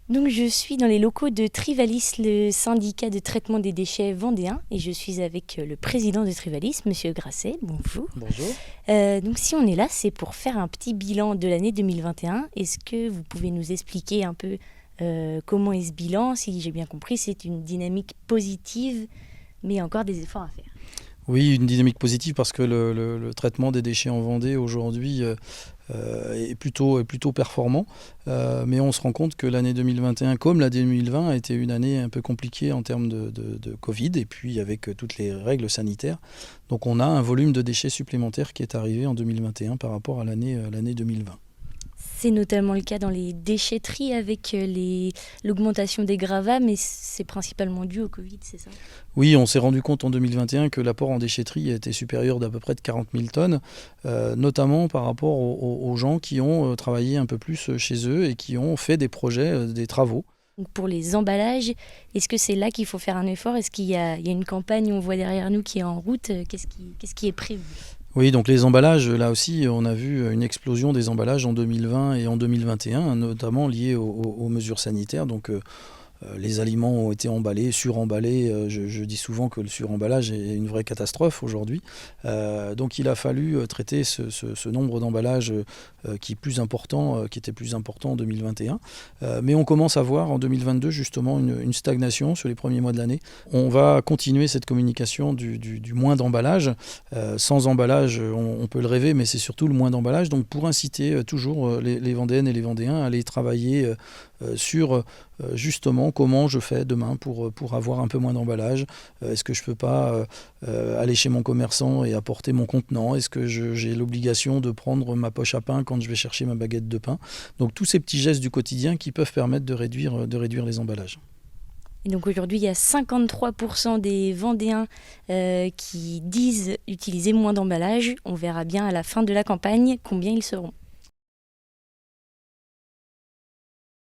Donc je suis dans les locaux de Trivalis, le syndicat de traitement des déchets vendéen, et je suis avec le président de Trivalis, Monsieur Grasset. Bonjour. Bonjour. Donc si on est là, c'est pour faire un petit bilan de l'année 2021. Est-ce que vous pouvez nous expliquer un peu comment est ce bilan? Si j'ai bien compris, c'est une dynamique positive, mais il y a encore des efforts à faire. Oui, une dynamique positive parce que le traitement des déchets en Vendée aujourd'hui est plutôt performant. Mais on se rend compte que l'année 2021, comme l'année 2020, a été une année un peu compliquée en termes de Covid et puis avec toutes les règles sanitaires. Donc on a un volume de déchets supplémentaire qui est arrivé en 2021 par rapport à l'année 2020. C'est notamment le cas dans les déchetteries avec l'augmentation des gravats, mais c'est principalement dû au Covid, c'est ça? Oui, on s'est rendu compte en 2021 que l'apport en déchetterie était supérieur d'à peu près de 40 000 tonnes, notamment par rapport aux gens qui ont travaillé un peu plus chez eux et qui ont fait des projets, des travaux. Donc pour les emballages, est-ce que c'est là qu'il faut faire un effort? Est-ce qu'il y a une campagne, on voit derrière nous, qui est en route? Qu'est-ce qui est prévu? Oui, donc les emballages, là aussi, on a vu une explosion des emballages en 2020 et en 2021, notamment liées aux mesures sanitaires. Donc, les aliments ont été emballés, suremballés. Je dis souvent que le suremballage est une vraie catastrophe aujourd'hui. Donc il a fallu traiter ce nombre d'emballages qui était plus important en 2021. Mais on commence à voir en 2022 justement une stagnation sur les premiers mois de l'année. On va continuer cette communication du moins d'emballage. Sans emballage, on peut le rêver, mais c'est surtout le moins d'emballage. Donc pour inciter toujours les Vendéennes et les Vendéens à aller travailler sur justement comment je fais demain pour avoir un peu moins d'emballage. Est-ce que je ne peux pas aller chez mon commerçant et apporter mon contenant? Est-ce que j'ai l'obligation de prendre ma poche à pain quand je vais chercher ma baguette de pain? Donc tous ces petits gestes du quotidien qui peuvent permettre de réduire les emballages. Et donc aujourd'hui, il y a 53% des Vendéens qui disent utiliser moins d'emballage. On verra bien à la fin de la campagne combien ils seront.